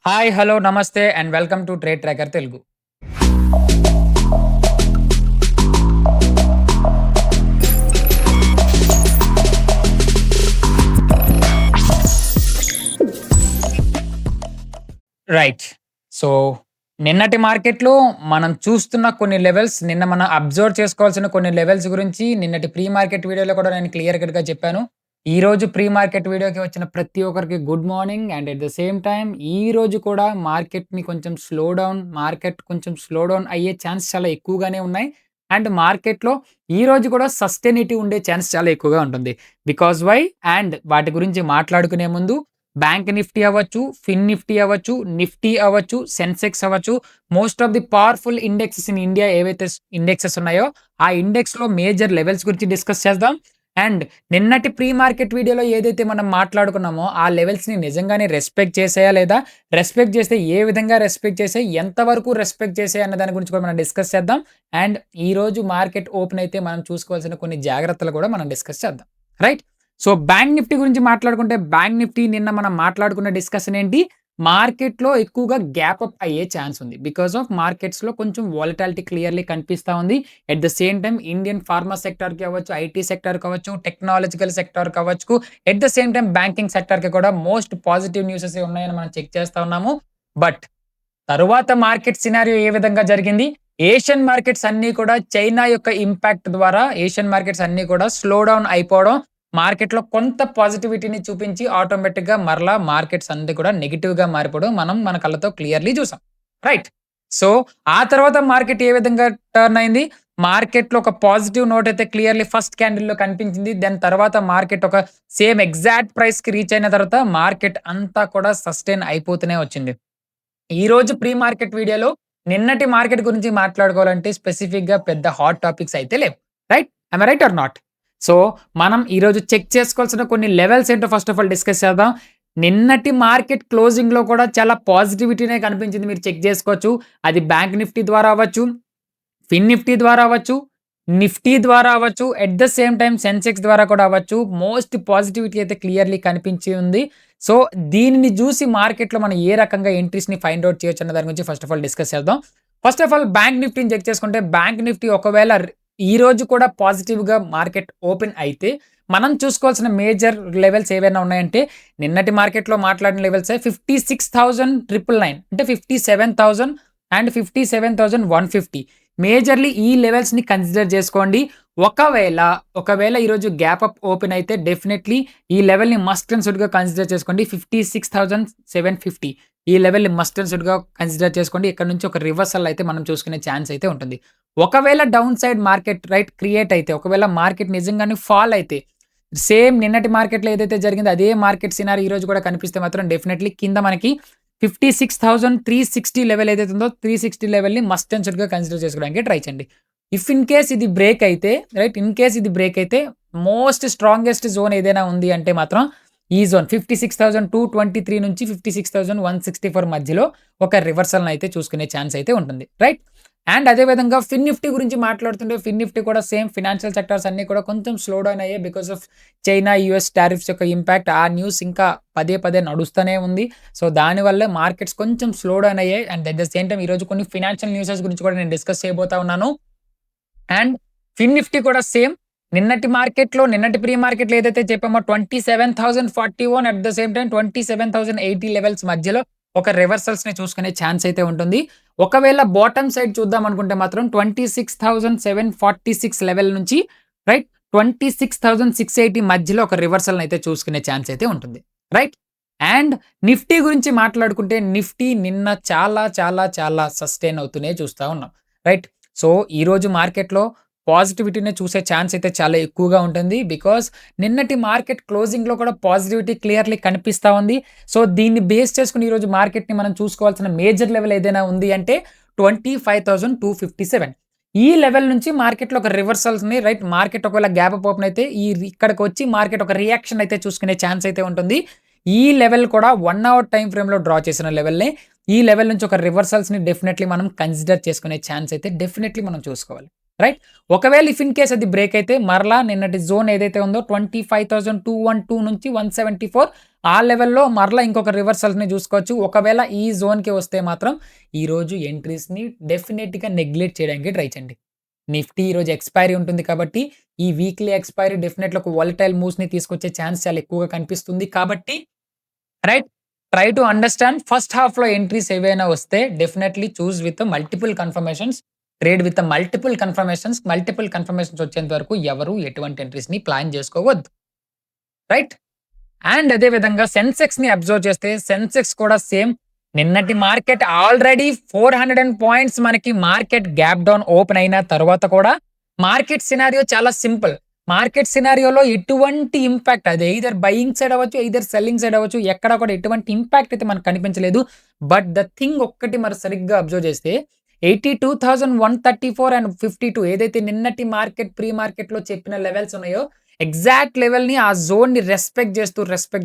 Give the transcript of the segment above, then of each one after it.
Hi, hello, నమస్తే and welcome to trade tracker Telugu. Right. So, నిన్నటి మార్కెట్‌లో మనం చూస్తున్న కొన్ని లెవెల్స్, నిన్న మనం అబ్జర్వ్ చేసుకోవాల్సిన కొన్ని లెవెల్స్ గురించి నిన్నటి ప్రీ మార్కెట్ వీడియోలో కూడా నేను క్లియర్ కట్‌గా చెప్పాను. ఈరోజు ప్రీ మార్కెట్ వీడియోకి వచ్చిన ప్రతి ఒక్కరికి good morning and at the same time ఈరోజు కూడా మార్కెట్ కొంచెం స్లో డౌన్ అయ్యే ఛాన్స్ చాలా ఎక్కువగానే ఉన్నాయి. అండ్ మార్కెట్‌లో ఈరోజు కూడా సస్టెనిటీ ఉండే ఛాన్స్ చాలా ఎక్కువగా ఉంటుంది. Because why? అండ్ వాటి గురించి మాట్లాడుకునే ముందు బ్యాంక్ నిఫ్టీ అవ్వచ్చు, ఫిన్ నిఫ్టీ అవ్వచ్చు, నిఫ్టీ అవ్వచ్చు, సెన్సెక్స్ అవ్వచ్చు, most of the powerful indexes in India ఏవైతే ఇండెక్సెస్ ఉన్నాయో, ఆ ఇండెక్స్‌లో మేజర్ లెవెల్స్ గురించి డిస్కస్ చేద్దాం. అండ్ నిన్నటి ప్రీ మార్కెట్ వీడియోలో ఏదైతే మనం మాట్లాడుకున్నామో, ఆ లెవెల్స్‌ని నిజంగానే రెస్పెక్ట్ చేసాయా లేదా? రెస్పెక్ట్ చేస్తే ఏ విధంగా రెస్పెక్ట్ చేసాయి? ఎంతవరకు రెస్పెక్ట్ చేసాయి అన్న దాని గురించి కూడా మనం డిస్కస్ చేద్దాం. అండ్ ఈరోజు మార్కెట్ ఓపెన్ అయితే మనం చూసుకోవాల్సిన కొన్ని జాగ్రత్తలు కూడా మనం డిస్కస్ చేద్దాం. రైట్? సో, బ్యాంక్ నిఫ్టీ గురించి మాట్లాడుకుంటే, బ్యాంక్ నిఫ్టీ నిన్న మనం మాట్లాడుకున్న డిస్కషన్ ఏంటి? మార్కెట్‌లో ఎక్కువగా గ్యాప్ అప్ అయ్యే ఛాన్స్ ఉంది. బికాస్ ఆఫ్ మార్కెట్స్‌లో కొంచెం వాలటాలిటీ క్లియర్‌లీ కనిపిస్తా ఉంది. At the same time Indian pharma సెక్టార్‌కి అవ్వచ్చు, ఐటీ సెక్టార్‌కి అవ్వచ్చు, టెక్నాలజికల్ సెక్టార్‌కి అవ్వచ్చు, at the same time banking సెక్టార్‌కి కూడా మోస్ట్ పాజిటివ్ న్యూసెసే ఉన్నాయని మనం చెక్ చేస్తా ఉన్నాము. బట్ తరువాత మార్కెట్ సినారియో ఏ విధంగా జరిగింది? ఏషియన్ మార్కెట్స్ అన్నీ కూడా చైనా యొక్క ఇంపాక్ట్ ద్వారా ఏషియన్ మార్కెట్స్ అన్నీ కూడా స్లో డౌన్ అయిపోవడం, మార్కెట్‌లో కొంత పాజిటివిటీని చూపించి ఆటోమేటిక్‌గా మరలా మార్కెట్స్ అన్నీ కూడా నెగెటివ్‌గా మారిపోవడం మనం మన కళ్ళతో క్లియర్‌లీ చూసాం. రైట్. సో, ఆ తర్వాత మార్కెట్ ఏ విధంగా టర్న్ అయింది? మార్కెట్‌లో ఒక పాజిటివ్ నోట్ అయితే క్లియర్‌లీ ఫస్ట్ క్యాండిల్‌లో కనిపించింది. దెన్ తర్వాత మార్కెట్ ఒక సేమ్ ఎగ్జాక్ట్ ప్రైస్‌కి రీచ్ అయిన తర్వాత మార్కెట్ అంతా కూడా సస్టైన్ అయిపోతూనే వచ్చింది. ఈరోజు ప్రీ మార్కెట్ వీడియోలో నిన్నటి మార్కెట్ గురించి మాట్లాడుకోవాలంటే స్పెసిఫిక్‌గా పెద్ద హాట్ టాపిక్స్ అయితే లేవు. Right? Am I right are not? So, మనం ఈరోజు చెక్ చేసుకోవాల్సిన కొన్ని లెవెల్స్ ఏంటో ఫస్ట్ ఆఫ్ ఆల్ డిస్కస్ చేద్దాం. నిన్నటి మార్కెట్ క్లోజింగ్‌లో కూడా చాలా పాజిటివిటీనే కనిపించింది. మీరు చెక్ చేసుకోవచ్చు. అది బ్యాంక్ నిఫ్టీ ద్వారా అవ్వచ్చు, ఫిన్ నిఫ్టీ ద్వారా అవ్వచ్చు, నిఫ్టీ ద్వారా అవ్వచ్చు, at the same time Sensex ద్వారా కూడా అవ్వచ్చు. మోస్ట్ పాజిటివిటీ అయితే క్లియర్‌లీ కనిపించి ఉంది. సో, దీనిని జూసి మార్కెట్‌లో మనం ఏ రకంగా ఎంట్రీస్‌ని ఫైండ్ ఔట్ చేయొచ్చు అన్న దాని గురించి ఫస్ట్ ఆఫ్ ఆల్ డిస్కస్ చేద్దాం. ఫస్ట్ ఆఫ్ ఆల్ బ్యాంక్ నిఫ్టీని చెక్ చేసుకుంటే, బ్యాంక్ నిఫ్టీ ఒకవేళ ఈ రోజు కూడా పాజిటివ్‌గా మార్కెట్ ఓపెన్ అయితే, మనం చూసుకోవాల్సిన మేజర్ లెవెల్స్ ఏవైనా ఉన్నాయంటే, నిన్నటి మార్కెట్‌లో మాట్లాడిన లెవెల్సే 56,999 అంటే 57,000 అండ్ 57,150 మేజర్‌లీ ఈ లెవెల్స్‌ని కన్సిడర్ జేసుకోండి. ఒకవేళ ఈరోజు గ్యాప్ అప్ ఓపెన్ అయితే డెఫినైట్‌లీ ఈ లెవెల్‌ని మస్ట్ అండ్ షుడ్‌గా కన్సిడర్ చేసుకోండి. 56,750 ఈ లెవెల్‌ని మస్ట్ అండ్ షుడ్‌గా కన్సిడర్ చేసుకోండి. ఇక్కడ నుంచి ఒక రివర్సల్ అయితే మనం చూసుకునే ఛాన్స్ అయితే ఉంటుంది. ఒకవేళ డౌన్ సైడ్ మార్కెట్ క్రియేట్ అయితే, ఒకవేళ మార్కెట్ నిజంగానే ఫాల్ అయితే, సేమ్ నిన్నటి మార్కెట్‌లో ఏదైతే జరిగిందో అదే మార్కెట్ సినారియో ఈరోజు కూడా కనిపిస్తే మాత్రం డెఫినైట్‌లీ కింద మనకి 56,360 లెవెల్ ఏదైతే ఉందో 360 లెవెల్‌ని మస్ట్ అండ్ షుడ్‌గా కన్సిడర్ చేసుకోవడానికి ట్రై చేయండి. ఇఫ్ ఇన్ కేస్ ఇది బ్రేక్ అయితే రైట్, ఇన్ కేస్ ఇది బ్రేక్ అయితే మోస్ట్ స్ట్రాంగెస్ట్ జోన్ ఏదైనా ఉంది అంటే మాత్రం ఈ జోన్ 56,223 నుంచి 56,164 మధ్యలో ఒక రివర్సల్‌ని అయితే చూసుకునే ఛాన్స్ అయితే ఉంటుంది. రైట్? అండ్ అదే విధంగా ఫిన్ నిఫ్టీ గురించి మాట్లాడుతుంటే, ఫిన్ నిఫ్టీ కూడా సేమ్ ఫినాన్షియల్ సెక్టార్స్ అన్నీ కూడా కొంచెం స్లో డౌన్ అయ్యాయి. Because of China, US tariffs యొక్క ఇంపాక్ట్. ఆ న్యూస్ ఇంకా పదే పదే నడుస్తూనే ఉంది. సో, దానివల్ల మార్కెట్స్ కొంచెం స్లో డౌన్ అయ్యాయి. And at the same time ఈరోజు కొన్ని ఫినాన్షియల్ న్యూసెస్ గురించి కూడా నేను డిస్కస్ చేయబోతా ఉన్నాను. అండ్ ఫిన్ నిఫ్టీ కూడా సేమ్ నిన్నటి ప్రీ మార్కెట్‌లో ఏదైతే చెప్పామో 27,041 at the same time 27,080 levels మధ్యలో ఒక రివర్సల్స్‌ని చూసుకునే ఛాన్స్ అయితే ఉంటుంది. ఒకవేళ బాటమ్ సైడ్ చూద్దాం అనుకుంటే మాత్రం 26,746 లెవెల్ నుంచి రైట్ 26,680 మధ్యలో ఒక రివర్సల్‌ని అయితే చూసుకునే ఛాన్స్ అయితే ఉంటుంది. రైట్? అండ్ నిఫ్టీ గురించి మాట్లాడుకుంటే, నిఫ్టీ నిన్న చాలా చాలా చాలా సస్టైన్ అవుతూనే చూస్తా ఉన్నాం. రైట్? సో, ఈరోజు మార్కెట్‌లో పాజిటివిటీ‌ని చూసే ఛాన్స్ అయితే చాలా ఎక్కువగా ఉంటుంది. బికాజ్ నిన్నటి మార్కెట్ క్లోజింగ్‌లో కూడా పాజిటివిటీ క్లియర్‌లీ కనిపిస్తా ఉంది. సో, దీన్ని బేస్ చేసుకొని ఈరోజు మార్కెట్‌ని మనం చూసుకోవాల్సిన మేజర్ లెవెల్ ఏదైనా ఉంది అంటే 25,257 ఈ లెవెల్ నుంచి మార్కెట్‌లో ఒక రివర్సల్స్‌ని రైట్, మార్కెట్ ఒకవేళ గ్యాప్ అప్ ఓపెన్ అయితే ఇక్కడికొచ్చి మార్కెట్ ఒక రియాక్షన్ అయితే చూసుకునే ఛాన్స్ అయితే ఉంటుంది. ఈ లెవెల్ కూడా 1 అవర్ టైమ్ ఫ్రేమ్‌లో డ్రా చేసిన లెవెల్‌నే. ఈ లెవెల్ నుంచి ఒక రివర్సల్స్‌ని డెఫినైట్‌లీ మనం కన్సిడర్ చేసుకునే ఛాన్స్ అయితే డెఫినైట్‌లీ మనం చూసుకోవాలి. రైట్? ఒకవేళ ఇఫ్ ఇన్ కేస్ అది బ్రేక్ అయితే మరలా నిన్నటి జోన్ ఏదైతే ఉందో 25,212 నుంచి 174 ఆ లెవెల్‌లో మరలా ఇంకొక రివర్సల్‌ని చూసుకోవచ్చు. ఒకవేళ ఈ జోన్‌కి వస్తే మాత్రం ఈరోజు ఎంట్రీస్‌ని డెఫినిట్‌గా నెగ్లెక్ట్ చేయడానికి ట్రై చేయండి. నిఫ్టీ ఈరోజు ఎక్స్‌పైరీ ఉంటుంది కాబట్టి, ఈ వీక్లీ ఎక్స్‌పైరీ డెఫినెట్‌గా ఒక వోలటైల్ మూవ్స్‌ని తీసుకొచ్చే ఛాన్స్ చాలా ఎక్కువగా కనిపిస్తుంది. కాబట్టి right. Try to understand first హాల్ఫ్‌లో ఎంట్రీస్ ఏవైనా వస్తే definitely choose with multiple confirmations. Trade with multiple confirmations వచ్చేంత వరకు ఎవరు ఎటువంటి ఎంట్రీస్‌ని ప్లాన్ చేసుకోవద్దు. రైట్. అండ్ అదే విధంగా సెన్సెక్స్‌ని అబ్జర్వ్ చేస్తే సెన్సెక్స్ కూడా సేమ్ నిన్నటి మార్కెట్ ఆల్రెడీ 400 పాయింట్స్ మనకి మార్కెట్ గ్యాప్ డౌన్ ఓపెన్ అయిన తర్వాత కూడా మార్కెట్ సినారియో చాలా సింపుల్. మార్కెట్ సినారియోలో ఎటువంటి ఇంపాక్ట్ అది ఎయిదర్ బయింగ్ సైడ్ అవ్వచ్చు, ఎయిదర్ సెల్లింగ్ సైడ్ అవ్వచ్చు. ఎక్కడ కూడా ఎటువంటి ఇంపాక్ట్ అయితే మనకు కనిపించలేదు. బట్ ద థింగ్ ఒక్కటి మరి సరిగ్గా అబ్జర్వ్ చేస్తే 82,134 అండ్ 52 ఏదైతే నిన్నటి మార్కెట్ ప్రీ మార్కెట్‌లో చెప్పిన లెవెల్స్ ఉన్నాయో ఎగ్జాక్ట్ లెవెల్‌ని ఆ జోన్‌ని రెస్పెక్ట్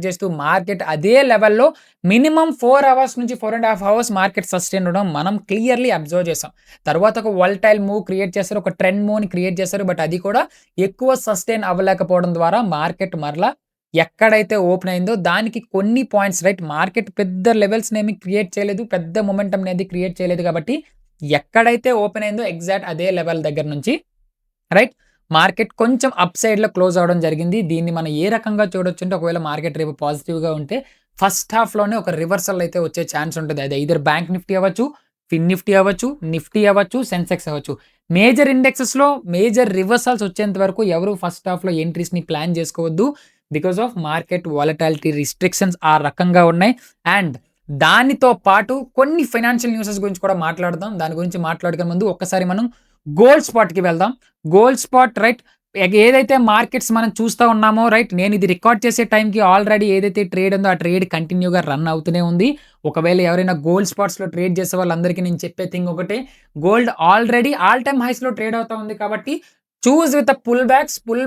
చేస్తూ మార్కెట్ అదే లెవెల్‌లో మినిమమ్ 4 అవర్స్ నుంచి 4 ½ అవర్స్ మార్కెట్ సస్టైన్ అవ్వడం మనం క్లియర్‌లీ అబ్జర్వ్ చేసాం. తర్వాత ఒక వోలటైల్ మూవ్ క్రియేట్ చేశారు. ఒక ట్రెండ్ మూవ్‌ని క్రియేట్ చేశారు. బట్ అది కూడా ఎక్కువ సస్టైన్ అవ్వలేకపోవడం ద్వారా మార్కెట్ మరలా ఎక్కడైతే ఓపెన్ అయిందో దానికి కొన్ని పాయింట్స్ రైట్ మార్కెట్ పెద్ద లెవెల్స్‌నేమి క్రియేట్ చేయలేదు. పెద్ద మొమెంటం అనేది క్రియేట్ చేయలేదు కాబట్టి ఎక్కడైతే ఓపెన్ అయిందో ఎగ్జాక్ట్ అదే లెవెల్ దగ్గర నుంచి రైట్ మార్కెట్ కొంచెం అప్ సైడ్‌లో క్లోజ్ అవ్వడం జరిగింది. దీన్ని మనం ఏ రకంగా చూడొచ్చంటే ఒకవేళ మార్కెట్ రేపు పాజిటివ్‌గా ఉంటే ఫస్ట్ హాఫ్‌లోనే ఒక రివర్సల్ అయితే వచ్చే ఛాన్స్ ఉంటది. అది ఎయిదర్ బ్యాంక్ నిఫ్టీ అవ్వచ్చు, ఫిన్ నిఫ్టీ అవ్వచ్చు, నిఫ్టీ అవ్వచ్చు, సెన్సెక్స్ అవ్వచ్చు. మేజర్ ఇండెక్సెస్‌లో మేజర్ రివర్సల్స్ వచ్చేంత వరకు ఎవరు ఫస్ట్ హాఫ్‌లో ఎంట్రీస్‌ని ప్లాన్ చేసుకోవద్దు. Because of market volatility restrictions ఆ రకంగా ఉన్నాయి. అండ్ దానితో పాటు కొన్ని ఫైనాన్షియల్ న్యూసెస్ గురించి కూడా మాట్లాడదాం. దాని గురించి మాట్లాడుకునే ముందు ఒక్కసారి మనం గోల్డ్ స్పాట్‌కి వెళ్దాం. గోల్డ్ స్పాట్ రైట్ ఏదైతే మార్కెట్స్ మనం చూస్తా ఉన్నామో రైట్ నేను ఇది రికార్డ్ చేసే టైంకి ఆల్రెడీ ఏదైతే ట్రేడ్ ఉందో ఆ ట్రేడ్ కంటిన్యూగా రన్ అవుతూనే ఉంది. ఒకవేళ ఎవరైనా గోల్డ్ స్పాట్స్‌లో ట్రేడ్ చేసే వాళ్ళందరికీ నేను చెప్పే థింగ్ ఒకటే. గోల్డ్ ఆల్రెడీ ఆల్ టైమ్ హైస్‌లో ట్రేడ్ అవుతా ఉంది కాబట్టి choose with pull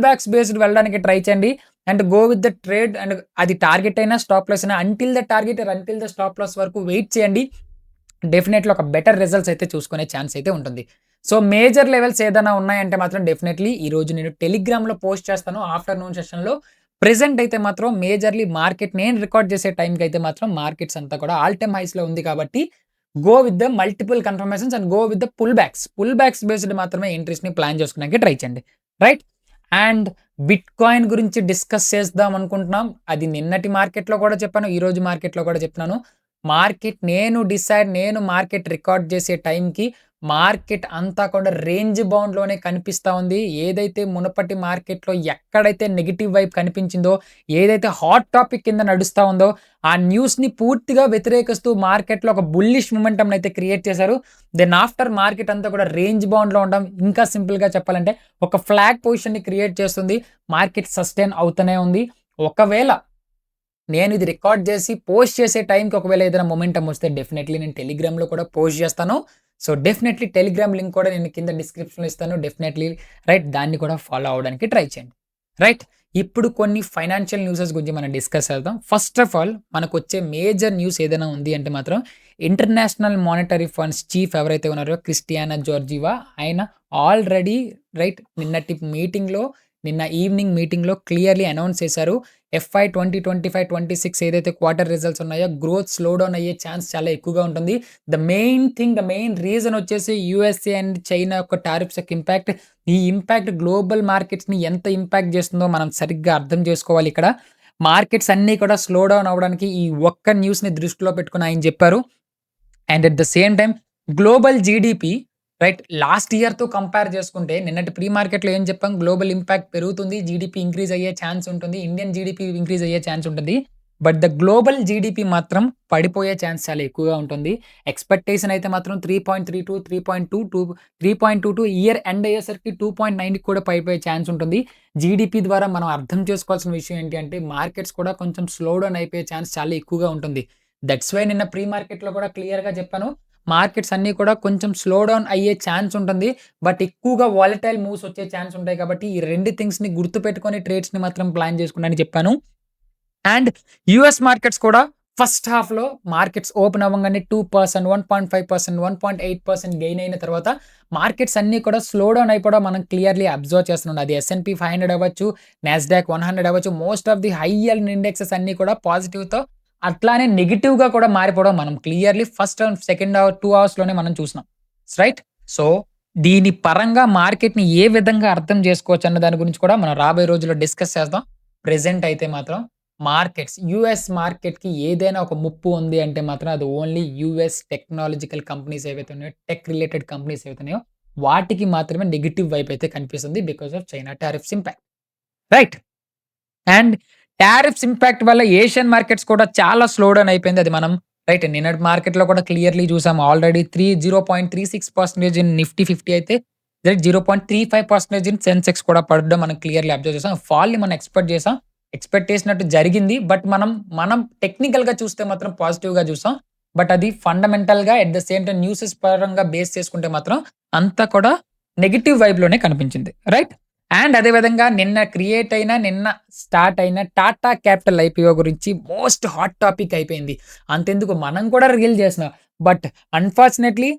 backs based వెళ్ళడానికి ట్రై చేయండి. And go with the trade and అది టార్గెట్ అయినా స్టాప్ లాస్ అయినా until the target or until the stop loss వరకు వెయిట్ చేయండి. డెఫినెట్‌లీ ఒక బెటర్ రిజల్ట్స్ అయితే చూసుకునే ఛాన్స్ అయితే ఉంటుంది. సో, మేజర్ లెవెల్స్ ఏదైనా ఉన్నాయంటే మాత్రం డెఫినెట్‌లీ ఈరోజు నేను టెలిగ్రామ్‌లో పోస్ట్ చేస్తాను ఆఫ్టర్‌నూన్ సెషన్‌లో. ప్రెజెంట్ అయితే మాత్రం మేజర్‌లీ మార్కెట్ నేను రికార్డ్ చేసే టైంకి అయితే మాత్రం మార్కెట్స్ అంతా కూడా ఆల్ టైమ్ హైస్‌లో ఉంది కాబట్టి go with the multiple confirmations and go with the pull backs based మాత్రమే ఎంట్రీస్‌ని ప్లాన్ చేసుకోవడానికి ట్రై చేయండి. రైట్? అండ్ బిట్‌కాయిన్ గురించి డిస్కస్ చేద్దాం అనుకుంటున్నాం. అది నిన్నటి మార్కెట్‌లో కూడా చెప్పాను. ఈరోజు మార్కెట్‌లో కూడా చెప్తున్నాను. నేను మార్కెట్ రికార్డ్ చేసే టైంకి మార్కెట్ అంతా కూడా రేంజ్ బౌండ్‌లోనే కనిపిస్తా ఉంది. ఏదైతే మునుపటి మార్కెట్‌లో ఎక్కడైతే నెగెటివ్ వైబ్ కనిపించిందో, ఏదైతే హాట్ టాపిక్ కింద నడుస్తా ఉందో, ఆ న్యూస్‌ని పూర్తిగా వ్యతిరేకిస్తూ మార్కెట్‌లో ఒక బుల్లిష్ మొమెంటంనైతే క్రియేట్ చేశారు. దెన్ ఆఫ్టర్ మార్కెట్ అంతా కూడా రేంజ్ బౌండ్‌లో ఉండడం ఇంకా సింపుల్‌గా చెప్పాలంటే ఒక ఫ్లాగ్ పొజిషన్‌ని క్రియేట్ చేస్తుంది. మార్కెట్ సస్టైన్ అవుతూనే ఉంది. ఒకవేళ నేను ఇది రికార్డ్ చేసి పోస్ట్ చేసే టైంకి ఒకవేళ ఏదైనా మొమెంటమ్ వస్తే డెఫినెట్‌లీ నేను టెలిగ్రామ్‌లో కూడా పోస్ట్ చేస్తాను. సో, డెఫినెట్‌లీ టెలిగ్రామ్ లింక్ కూడా నేను కింద డిస్క్రిప్షన్‌లో ఇస్తాను. డెఫినెట్‌లీ రైట్ దాన్ని కూడా ఫాలో అవ్వడానికి ట్రై చేయండి. రైట్. ఇప్పుడు కొన్ని ఫైనాన్షియల్ న్యూసెస్ గురించి మనం డిస్కస్ చేద్దాం. ఫస్ట్ ఆఫ్ ఆల్ మనకొచ్చే మేజర్ న్యూస్ ఏదైనా ఉంది అంటే మాత్రం ఇంటర్నేషనల్ మానిటరీ ఫండ్స్ చీఫ్ ఎవరైతే ఉన్నారో క్రిస్టియానా జార్జివా ఆయన ఆల్రెడీ రైట్ నిన్న ఈవినింగ్ మీటింగ్‌లో క్లియర్‌లీ అనౌన్స్ చేశారు. ఎఫ్ఐ 2025, 26 ఏదైతే క్వార్టర్ రిజల్ట్స్ ఉన్నాయో గ్రోత్ స్లో డౌన్ అయ్యే ఛాన్స్ చాలా ఎక్కువగా ఉంటుంది. ద మెయిన్ రీజన్ వచ్చేసి యూఎస్ఏ అండ్ చైనా యొక్క టారిఫ్స్ యొక్క ఇంపాక్ట్. ఈ ఇంపాక్ట్ గ్లోబల్ మార్కెట్స్‌ని ఎంత ఇంపాక్ట్ చేస్తుందో మనం సరిగ్గా అర్థం చేసుకోవాలి ఇక్కడ. మార్కెట్స్ అన్నీ కూడా స్లో డౌన్ అవ్వడానికి ఈ ఒక్క న్యూస్‌ని దృష్టిలో పెట్టుకొని ఆయన చెప్పారు. And at the same time global GDP right last ఇయర్‌తో కంపేర్ చేసుకుంటే నిన్నటి ప్రీ మార్కెట్‌లో ఏం చెప్పాం గ్లోబల్ ఇంపాక్ట్ పెరుగుతుంది. జీడీపీ ఇంక్రీజ్ అయ్యే ఛాన్స్ ఉంటుంది. ఇండియన్ జీడీపీ ఇంక్రీజ్ అయ్యే ఛాన్స్ ఉంటుంది. బట్ ద గ్లోబల్ జీడీపీ మాత్రం పడిపోయే ఛాన్స్ చాలా ఎక్కువగా ఉంటుంది. ఎక్స్‌పెక్టేషన్ అయితే మాత్రం 3.32, 3.22 ఇయర్ ఎండ్ అయ్యేసరికి 2.9కి కూడా పడిపోయే ఛాన్స్ ఉంటుంది. జీడీపీ ద్వారా మనం అర్థం చేసుకోవాల్సిన విషయం ఏంటి అంటే మార్కెట్స్ కూడా కొంచెం స్లో డౌన్ అయిపోయే ఛాన్స్ చాలా ఎక్కువగా ఉంటుంది. దట్స్ వై నిన్న ప్రీ మార్కెట్‌లో కూడా క్లియర్‌గా చెప్పాను. మార్కెట్స్ అన్నీ కూడా కొంచెం స్లో డౌన్ అయ్యే ఛాన్స్ ఉంటుంది. బట్ ఎక్కువగా వాలటైల్ మూవ్స్ వచ్చే ఛాన్స్ ఉంటాయి కాబట్టి ఈ 2 థింగ్స్‌ని గుర్తుపెట్టుకొని ట్రేడ్స్‌ని మాత్రం ప్లాన్ చేసుకోండి అని చెప్పాను. అండ్ యూఎస్ మార్కెట్స్ కూడా ఫస్ట్ హాఫ్‌లో మార్కెట్స్ ఓపెన్ అవ్వంగానే 2%, 1.5%, 1.8% గెయిన్ అయిన తర్వాత మార్కెట్స్ అన్నీ కూడా స్లో డౌన్ అయిపోవడం మనం క్లియర్‌లీ అబ్జర్వ్ చేస్తున్నాం. అది S&P 500 అవ్వచ్చు, నాస్డాక్ 100 అవ్వచ్చు. Most of the high yield indexes అన్నీ కూడా పాజిటివ్‌తో అట్లానే నెగెటివ్‌గా కూడా మారిపోవడం మనం క్లియర్‌లీ ఫస్ట్ అండ్ సెకండ్ 2 అవర్స్‌లోనే మనం చూసినాం. రైట్? సో, దీని పరంగా మార్కెట్‌ని ఏ విధంగా అర్థం చేసుకోవచ్చు అన్న దాని గురించి కూడా మనం రాబోయే రోజుల్లో డిస్కస్ చేద్దాం. ప్రెజెంట్ అయితే మాత్రం మార్కెట్స్ యూఎస్ మార్కెట్‌కి ఏదైనా ఒక ముప్పు ఉంది అంటే మాత్రం అది ఓన్లీ యూఎస్ టెక్నాలజికల్ కంపెనీస్ ఏవైతే ఉన్నాయో, టెక్ రిలేటెడ్ కంపెనీస్ ఏవైతే ఉన్నాయో, వాటికి మాత్రమే నెగెటివ్ వైప్ అయితే కనిపిస్తుంది. Because of China tariffs impact. Right? And tariffs impact వల్ల ఏషియన్ మార్కెట్స్ కూడా చాలా స్లో డౌన్ అయిపోయింది. అది మనం రైట్ నిన్నటి మార్కెట్‌లో కూడా క్లియర్‌లీ చూసాం. ఆల్రెడీ 0.36% ఇన్ నిఫ్టీ 50 అయితే 0.35% ఇన్ సెన్సెక్స్ కూడా పడడం మనం క్లియర్‌లీ అబ్జర్వ్ చేసాం. ఫాల్‌ని మనం ఎక్స్‌పెక్ట్ చేసాం. ఎక్స్‌పెక్ట్ చేసినట్టు జరిగింది. బట్ మనం టెక్నికల్‌గా చూస్తే మాత్రం పాజిటివ్‌గా చూసాం. బట్ అది ఫండమెంటల్‌గా at the same time newses పరంగా బేస్ చేసుకుంటే మాత్రం అంతా కూడా నెగెటివ్ వైబ్‌లోనే కనిపించింది. రైట్? అండ్ అదే విధంగా నిన్న స్టార్ట్ అయిన టాటా క్యాపిటల్ ఐపీఓ గురించి మోస్ట్ హాట్ టాపిక్ అయిపోయింది. అంతెందుకు మనం కూడా రీల్ చేసినాం. బట్ అన్‌ఫార్చునేట్‌లీ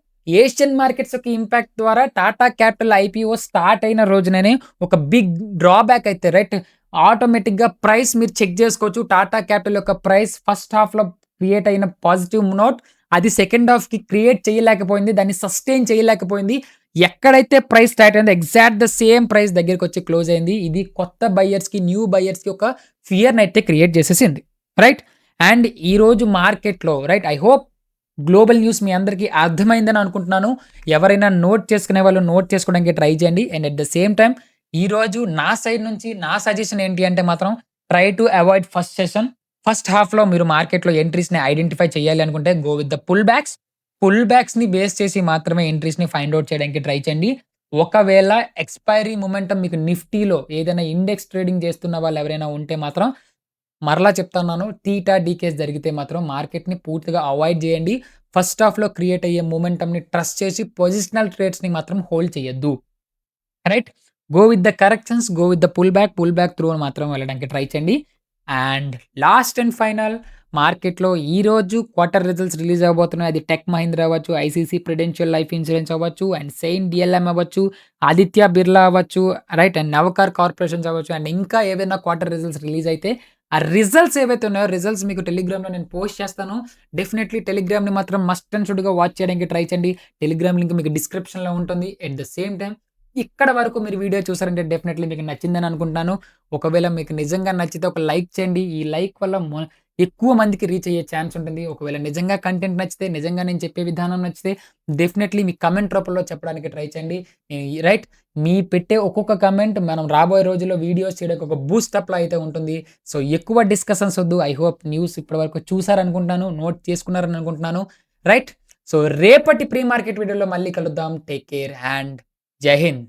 ఏషియన్ మార్కెట్స్‌కి ఇంపాక్ట్ ద్వారా టాటా క్యాపిటల్ ఐపీఓ స్టార్ట్ అయిన రోజుననే ఒక బిగ్ డ్రాబ్యాక్ అయితే రైట్ ఆటోమేటిక్‌గా ప్రైస్ మీరు చెక్ చేసుకోవచ్చు. టాటా క్యాపిటల్ యొక్క ప్రైస్ ఫస్ట్ హాఫ్‌లో క్రియేట్ అయిన పాజిటివ్ నోట్ అది సెకండ్ హాఫ్‌కి క్రియేట్ చేయలేకపోయింది. దాన్ని సస్టైన్ చేయలేకపోయింది. ఎక్కడైతే ప్రైస్ స్టార్ట్ అయిందో ఎగ్జాక్ట్ ద సేమ్ ప్రైస్ దగ్గరికొచ్చి క్లోజ్ అయింది. ఇది కొత్త బయర్స్‌కి, న్యూ బయర్స్‌కి ఒక ఫియర్‌నయితే క్రియేట్ చేసేసింది. రైట్? అండ్ ఈరోజు మార్కెట్‌లో right I hope global news మీ అందరికీ అర్థమైందని అనుకుంటున్నాను. ఎవరైనా నోట్ చేసుకునే వాళ్ళు నోట్ చేసుకోవడానికి ట్రై చేయండి. And at the same time ఈరోజు నా సైడ్ నుంచి నా సజెషన్ ఏంటి అంటే మాత్రం try to avoid first session. First హాఫ్‌లో మీరు మార్కెట్‌లో ఎంట్రీస్‌ని ఐడెంటిఫై చేయాలి అనుకుంటే go with the pull backs. Pull బ్యాక్స్‌ని బేస్ చేసి మాత్రమే ఎంట్రీస్‌ని ఫైండ్ ఔట్ చేయడానికి ట్రై చేయండి. ఒకవేళ ఎక్స్‌పైరీ మొమెంటం మీకు నిఫ్టీలో ఏదైనా ఇండెక్స్ ట్రేడింగ్ చేస్తున్న వాళ్ళు ఎవరైనా ఉంటే మాత్రం మరలా చెప్తున్నాను. థీటా, డీకేస్ జరిగితే మాత్రం మార్కెట్‌ని పూర్తిగా అవాయిడ్ చేయండి. ఫస్ట్ హాఫ్‌లో క్రియేట్ అయ్యే మొమెంటంని ట్రస్ట్ చేసి పొజిషనల్ ట్రేడ్స్‌ని మాత్రం హోల్డ్ చేయొద్దు. Right? Go with the corrections, go with the pull back through అని మాత్రం వెళ్ళడానికి ట్రై చేయండి. అండ్ లాస్ట్ అండ్ ఫైనల్ మార్కెట్‌లో ఈరోజు క్వార్టర్ రిజల్ట్స్ రిలీజ్ అవ్వబోతున్నాయి. అది టెక్ మహీంద్రా అవ్వచ్చు, ఐసీసీ ప్రుడెన్షియల్ లైఫ్ ఇన్స్యూరెన్స్ అవ్వచ్చు, అండ్ సెయింట్ డీఎల్ఎం అవ్వచ్చు, ఆదిత్య బిర్లా అవ్వచ్చు, రైట్ అండ్ నవకార్ కార్పొరేషన్స్ అవ్వచ్చు అండ్ ఇంకా ఏవైనా క్వార్టర్ రిజల్ట్స్ రిలీజ్ అయితే ఆ రిజల్ట్స్ ఏవైతే ఉన్నాయో రిజల్ట్స్ మీకు టెలిగ్రామ్‌లో నేను పోస్ట్ చేస్తాను. డెఫినైట్‌లీ టెలిగ్రామ్‌ని మాత్రం మస్ట్ అండ్ షుడ్‌గా వాచ్ చేయడానికి ట్రై చేయండి. టెలిగ్రామ్ లింక్ మీకు డిస్క్రిప్షన్‌లో ఉంటుంది. ఎట్ ద సేమ్ టైమ్ ఇక్కడ వరకు మీరు వీడియో చూసారంటే డెఫినైట్‌లీ మీకు నచ్చిందని అనుకుంటున్నాను. ఒకవేళ మీకు నిజంగా నచ్చితే ఒక లైక్ చేయండి. ఈ లైక్ వల్ల ఎక్కువ మందికి రీచ్ అయ్యే ఛాన్స్ ఉంటుంది. ఒకవేళ నిజంగా కంటెంట్ నచ్చితే, నిజంగా నేను చెప్పే విధానం నచ్చితే డెఫినైట్‌లీ మీ కామెంట్ రూపంలో చెప్పడానికి ట్రై చేయండి. రైట్ మీ పెట్టే ఒక్కొక్క కామెంట్ మనం రాబోయే రోజుల్లో వీడియోస్ చేయడానికి ఒక బూస్ట్ అప్‌లా అయితే ఉంటుంది. సో, ఎక్కువ డిస్కషన్స్ వద్దు. ఐ హోప్ న్యూస్ ఇప్పటివరకు చూసారనుకుంటున్నాను. నోట్ చేసుకున్నారని అనుకుంటున్నాను. రైట్? సో, రేపటి ప్రీ మార్కెట్ వీడియోలో మళ్ళీ కలుద్దాం. టేక్ కేర్ అండ్ జై హింద్.